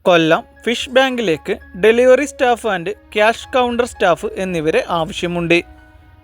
കൊല്ലം fish ബാങ്കിലേക്ക് delivery staff and cash counter staff എന്നിവരെ ആവശ്യമുണ്ട്.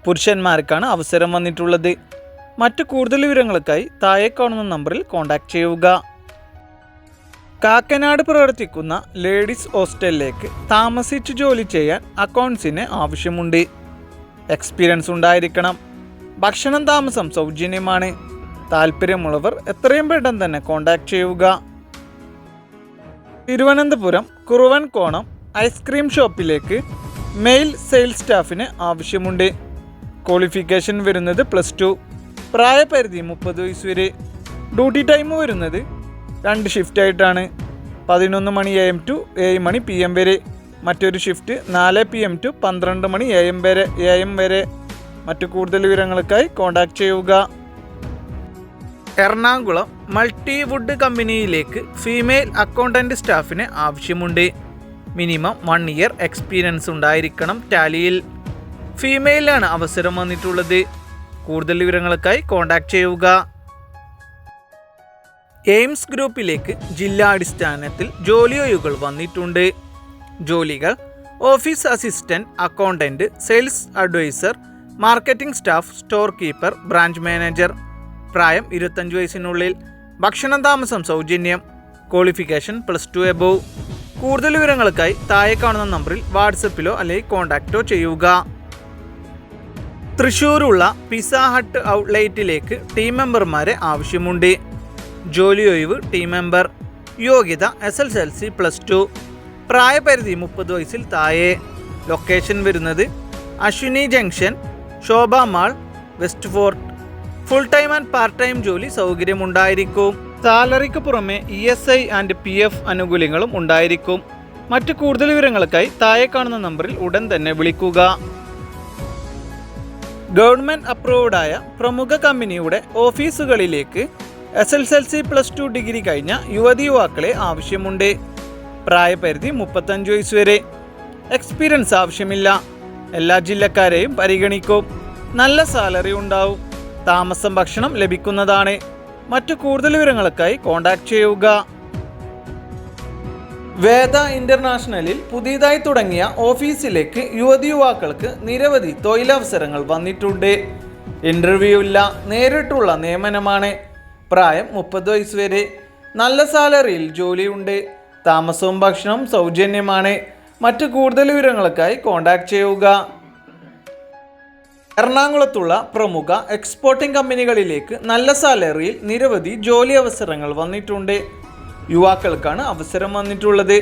പുരുഷന്മാർക്കാണ് അവസരം വന്നിട്ടുള്ളത്. മറ്റു കൂടുതൽ വിവരങ്ങൾക്കായി താഴെ കാണുന്ന നമ്പറിൽ കോൺടാക്റ്റ് ചെയ്യുക. കാക്കനാട് പ്രവർത്തിക്കുന്ന ലേഡീസ് ഹോസ്റ്റലിലേക്ക് താമസിച്ച് ജോലി ചെയ്യാൻ അക്കൗണ്ട്സിന് ആവശ്യമുണ്ട്. എക്സ്പീരിയൻസ് ഉണ്ടായിരിക്കണം. ഭക്ഷണം താമസം സൗജന്യമാണ്. താല്പര്യമുള്ളവർ എത്രയും പെട്ടെന്ന് തന്നെ കോൺടാക്റ്റ് ചെയ്യുക. തിരുവനന്തപുരം കുറുവൻകോണം ഐസ്ക്രീം ഷോപ്പിലേക്ക് മെയിൽ സെയിൽസ് സ്റ്റാഫിന് ആവശ്യമുണ്ട്. ക്വാളിഫിക്കേഷൻ വരുന്നത് +2. പ്രായപരിധി 30 വയസ്സ് വരെ. ഡ്യൂട്ടി ടൈം വരുന്നത് 2 ഷിഫ്റ്റായിട്ടാണ്. 11 മണി AM ടു 7 മണി PM വരെ. മറ്റൊരു ഷിഫ്റ്റ് 4 PM ടു 12 മണി AM വരെ. മറ്റു കൂടുതൽ വിവരങ്ങൾക്കായി കോൺടാക്റ്റ് ചെയ്യുക. എറണാകുളം മൾട്ടിവുഡ് കമ്പനിയിലേക്ക് ഫീമെയിൽ അക്കൗണ്ടൻറ്റ് സ്റ്റാഫിന് ആവശ്യമുണ്ട്. മിനിമം 1 ഇയർ എക്സ്പീരിയൻസ് ഉണ്ടായിരിക്കണം ടാലിയിൽ. ഫീമെയിലാണ് അവസരം വന്നിട്ടുള്ളത്. കൂടുതൽ വിവരങ്ങൾക്കായി കോൺടാക്റ്റ് ചെയ്യുക. എയിംസ് ഗ്രൂപ്പിലേക്ക് ജില്ലാടിസ്ഥാനത്തിൽ ജോലി ഒഴിവുകൾ വന്നിട്ടുണ്ട്. ജോലികൾ: office assistant, accountant, sales adviser, marketing staff, store keeper, branch manager. പ്രായം 25 വയസ്സിനുള്ളിൽ. ഭക്ഷണം താമസം സൗജന്യം. Qualification +2 above. കൂടുതൽ വിവരങ്ങൾക്കായി താഴെ കാണുന്ന നമ്പറിൽ വാട്സപ്പിലോ അല്ലെങ്കിൽ കോൺടാക്റ്റോ ചെയ്യുക. തൃശ്ശൂരുള്ള പിസ്സ ഹട്ട് ഔട്ട്ലെറ്റിലേക്ക് ടീം മെമ്പർമാരെ ആവശ്യമുണ്ട്. ജോലി ഒഴിവ് ടീം മെമ്പർ. യോഗ്യത SSLC +2. പ്രായപരിധി 30 വയസ്സിൽ താഴെ. ലൊക്കേഷൻ വരുന്നത് Ashwini junction, Shobha mall, west fort. Full time and part time ജോലി സൗകര്യമുണ്ടായിരിക്കും. സാലറിക്ക് പുറമെ ESI ആൻഡ് PF ആനുകൂല്യങ്ങളും ഉണ്ടായിരിക്കും. മറ്റു കൂടുതൽ വിവരങ്ങൾക്കായി താഴെ കാണുന്ന നമ്പറിൽ ഉടൻ തന്നെ വിളിക്കുക. ഗവൺമെൻറ് അപ്രൂവ്ഡായ പ്രമുഖ കമ്പനിയുടെ ഓഫീസുകളിലേക്ക് SSLC +2 ഡിഗ്രി കഴിഞ്ഞ യുവതിയുവാക്കളെ ആവശ്യമുണ്ട്. പ്രായപരിധി 35 വയസ്സ് വരെ. എക്സ്പീരിയൻസ് ആവശ്യമില്ല. എല്ലാ ജില്ലക്കാരെയും പരിഗണിക്കും. നല്ല സാലറി ഉണ്ടാവും. താമസം ഭക്ഷണം ലഭിക്കുന്നതാണ്. മറ്റു കൂടുതൽ വിവരങ്ങൾക്കായി കോൺടാക്റ്റ് ചെയ്യുക. വേദ ഇന്റർനാഷണലിൽ പുതിയതായി തുടങ്ങിയ ഓഫീസിലേക്ക് യുവതിയുവാക്കൾക്ക് നിരവധി തൊഴിലവസരങ്ങൾ വന്നിട്ടുണ്ട്. ഇൻ്റർവ്യൂ ഇല്ല, നേരിട്ടുള്ള നിയമനമാണ്. പ്രായം 30 വയസ്സ് വരെ. നല്ല സാലറിയിൽ ജോലിയുണ്ട്. താമസവും ഭക്ഷണവും സൗജന്യമാണ്. മറ്റു കൂടുതൽ വിവരങ്ങൾക്കായി കോൺടാക്റ്റ് ചെയ്യുക. എറണാകുളത്തുള്ള പ്രമുഖ എക്സ്പോർട്ടിംഗ് കമ്പനികളിലേക്ക് നല്ല സാലറിയിൽ നിരവധി ജോലി അവസരങ്ങൾ വന്നിട്ടുണ്ട്. യുവാക്കൾക്കാണ് അവസരം വന്നിട്ടുള്ളത്.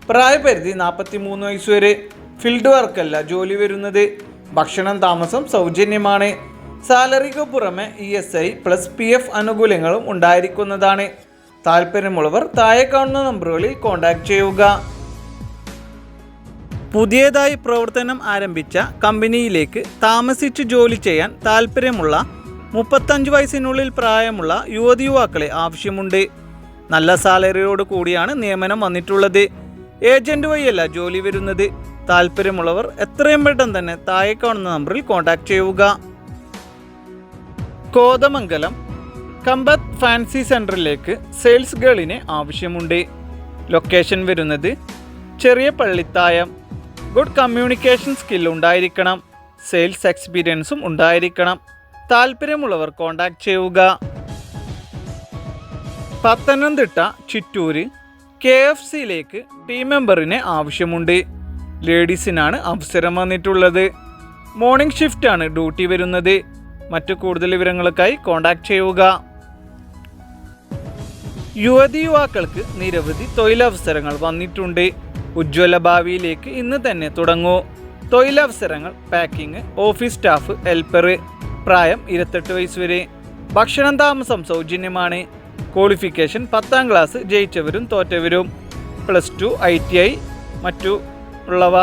പ്രായപരിധി 43 വയസ്സ് വരെ. ഫീൽഡ് വർക്കല്ല ജോലി വരുന്നത്. ഭക്ഷണം താമസം സൗജന്യമാണ്. സാലറിക്ക് പുറമെ ESI + PF ആനുകൂല്യങ്ങളും ഉണ്ടായിരിക്കുന്നതാണ്. താല്പര്യമുള്ളവർ താഴെ കാണുന്ന നമ്പറുകളിൽ കോൺടാക്റ്റ് ചെയ്യുക. പുതിയതായി പ്രവർത്തനം ആരംഭിച്ച കമ്പനിയിലേക്ക് താമസിച്ച് ജോലി ചെയ്യാൻ താല്പര്യമുള്ള 35 വയസ്സിനുള്ളിൽ പ്രായമുള്ള യുവതിയുവാക്കളെ ആവശ്യമുണ്ട്. നല്ല സാലറിയോട് കൂടിയാണ് നിയമനം വന്നിട്ടുള്ളത്. ഏജന്റ് വഴിയല്ല ജോലി വരുന്നത്. താല്പര്യമുള്ളവർ എത്രയും പെട്ടെന്ന് തന്നെ താഴെ കാണുന്ന നമ്പറിൽ കോൺടാക്റ്റ് ചെയ്യുക. കോതമംഗലം കമ്പത്ത് ഫാൻസി സെൻറ്ററിലേക്ക് സെയിൽസ് ഗേളിനെ ആവശ്യമുണ്ട്. ലൊക്കേഷൻ വരുന്നത് ചെറിയ പള്ളിത്തായം. ഗുഡ് കമ്മ്യൂണിക്കേഷൻ സ്കിൽ ഉണ്ടായിരിക്കണം. സെയിൽസ് എക്സ്പീരിയൻസും ഉണ്ടായിരിക്കണം. താല്പര്യമുള്ളവർ കോൺടാക്റ്റ് ചെയ്യുക. പത്തനംതിട്ട ചിറ്റൂര് KFCയിലേക്ക് ടീം മെമ്പറിനെ ആവശ്യമുണ്ട്. ലേഡീസിനാണ് അവസരം വന്നിട്ടുള്ളത്. മോർണിംഗ് ഷിഫ്റ്റാണ് ഡ്യൂട്ടി വരുന്നത്. മറ്റു കൂടുതൽ വിവരങ്ങൾക്കായി കോൺടാക്റ്റ് ചെയ്യുക. യുവതിയുവാക്കൾക്ക് നിരവധി തൊഴിലവസരങ്ങൾ വന്നിട്ടുണ്ട്. ഉജ്ജ്വല ഭാവിയിലേക്ക് ഇന്ന് തന്നെ തുടങ്ങൂ. തൊഴിലവസരങ്ങൾ: പാക്കിംഗ്, ഓഫീസ് സ്റ്റാഫ്, ഹെൽപ്പർ. പ്രായം 28 വയസ്സ് വരെ. ഭക്ഷണം താമസം സൗജന്യമാണ്. ക്വാളിഫിക്കേഷൻ 10ാം ക്ലാസ് ജയിച്ചവരും തോറ്റവരും. +2 ITI മറ്റു ഉള്ളവ.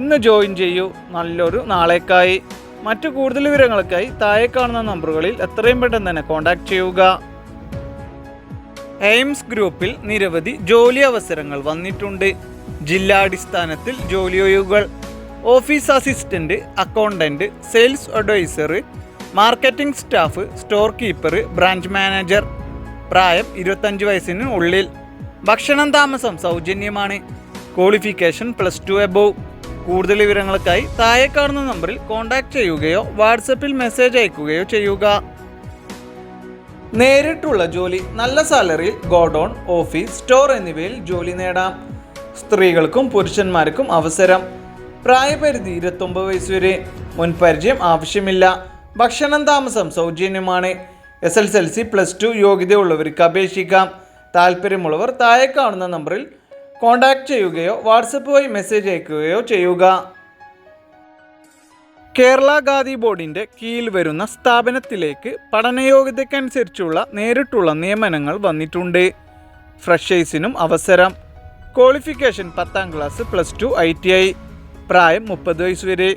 ഇന്ന് ജോയിൻ ചെയ്യൂ. നല്ലൊരു നാളേക്കായി. മറ്റു കൂടുതൽ വിവരങ്ങൾക്കായി താഴെ കാണുന്ന നമ്പറുകളിൽ എത്രയും പെട്ടെന്ന് തന്നെ കോൺടാക്റ്റ് ചെയ്യുക. എയിംസ് ഗ്രൂപ്പിൽ നിരവധി ജോലി അവസരങ്ങൾ വന്നിട്ടുണ്ട്. ജില്ലാടിസ്ഥാനത്തിൽ ജോലി ഒഴിവുകൾ: office assistant, accountant, sales adviser, marketing staff, store keeper, branch manager. പ്രായം 25 വയസ്സിന് ഉള്ളിൽ. ഭക്ഷണം താമസം സൗജന്യമാണ്. Qualification +2 above. കൂടുതൽ വിവരങ്ങൾക്കായി താഴെ കാണുന്ന നമ്പറിൽ കോൺടാക്റ്റ് ചെയ്യുകയോ വാട്സപ്പിൽ മെസ്സേജ് അയക്കുകയോ ചെയ്യുക. നേരിട്ടുള്ള ജോലി, നല്ല സാലറിയിൽ ഗോഡൗൺ, ഓഫീസ്, സ്റ്റോർ എന്നിവയിൽ ജോലി നേടാം. സ്ത്രീകൾക്കും പുരുഷന്മാർക്കും അവസരം. പ്രായപരിധി 29 വയസ്സ് വരെ. മുൻപരിചയം ആവശ്യമില്ല. ഭക്ഷണം താമസം സൗജന്യമാണ്. SSLC +2 യോഗ്യതയുള്ളവർക്ക് അപേക്ഷിക്കാം. താല്പര്യമുള്ളവർ താഴെ കാണുന്ന നമ്പറിൽ കോൺടാക്റ്റ് ചെയ്യുകയോ വാട്സപ്പ് വഴി മെസ്സേജ് അയക്കുകയോ ചെയ്യുക. കേരള ഖാദി ബോർഡിൻ്റെ കീഴിൽ വരുന്ന സ്ഥാപനത്തിലേക്ക് പഠനയോഗ്യതയ്ക്കനുസരിച്ചുള്ള നേരിട്ടുള്ള നിയമനങ്ങൾ വന്നിട്ടുണ്ട്. ഫ്രഷേഴ്സിനും അവസരം. ക്വാളിഫിക്കേഷൻ 10ാം ക്ലാസ് +2 ITI. പ്രായം 30 വയസ്സ് വരെ.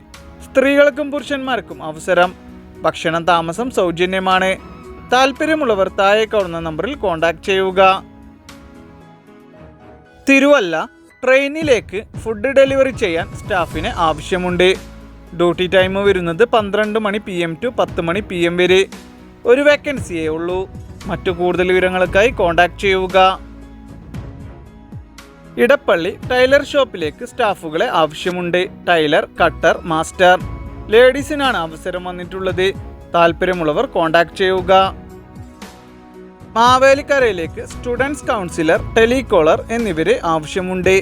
സ്ത്രീകൾക്കും പുരുഷന്മാർക്കും അവസരം. ഭക്ഷണം താമസം സൗജന്യമാണ്. താല്പര്യമുള്ളവർ താഴെ കാണുന്ന നമ്പറിൽ കോൺടാക്റ്റ് ചെയ്യുക. തിരുവല്ല ട്രെയിനിലേക്ക് ഫുഡ് ഡെലിവറി ചെയ്യാൻ സ്റ്റാഫിന് ആവശ്യമുണ്ട്. ഡ്യൂട്ടി ടൈം വരുന്നത് 12 മണി PM to 10 മണി PM വരെ. ഒരു വേക്കൻസിയേ ഉള്ളൂ. മറ്റു കൂടുതൽ വിവരങ്ങൾക്കായി കോൺടാക്റ്റ് ചെയ്യുക. ഇടപ്പള്ളി ടൈലർ ഷോപ്പിലേക്ക് സ്റ്റാഫുകളെ ആവശ്യമുണ്ട്. Taylor, cutter, master. ലേഡീസിനാണ് അവസരം വന്നിട്ടുള്ളത്. താല്പര്യമുള്ളവർ കോൺടാക്റ്റ് ചെയ്യുക. മാവേലിക്കരയിലേക്ക് സ്റ്റുഡൻസ് കൗൺസിലർ, ടെലികോളർ എന്നിവരെ ആവശ്യമുണ്ട്.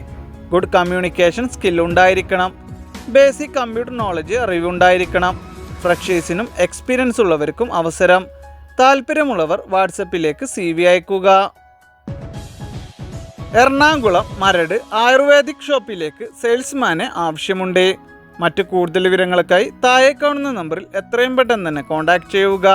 ഗുഡ് കമ്മ്യൂണിക്കേഷൻ സ്കിൽ ഉണ്ടായിരിക്കണം. ബേസിക് കമ്പ്യൂട്ടർ നോളജ് അറിവുണ്ടായിരിക്കണം. ഫ്രഷേഴ്സിനും എക്സ്പീരിയൻസ് ഉള്ളവർക്കും അവസരം. താല്പര്യമുള്ളവർ വാട്സപ്പിലേക്ക് CV അയക്കുക. എറണാകുളം മരട് ആയുർവേദിക് ഷോപ്പിലേക്ക് സെയിൽസ്മാനെ ആവശ്യമുണ്ട്. മറ്റു കൂടുതൽ വിവരങ്ങൾക്കായി താഴെ കാണുന്ന നമ്പറിൽ എത്രയും പെട്ടെന്ന് തന്നെ കോൺടാക്റ്റ് ചെയ്യുക.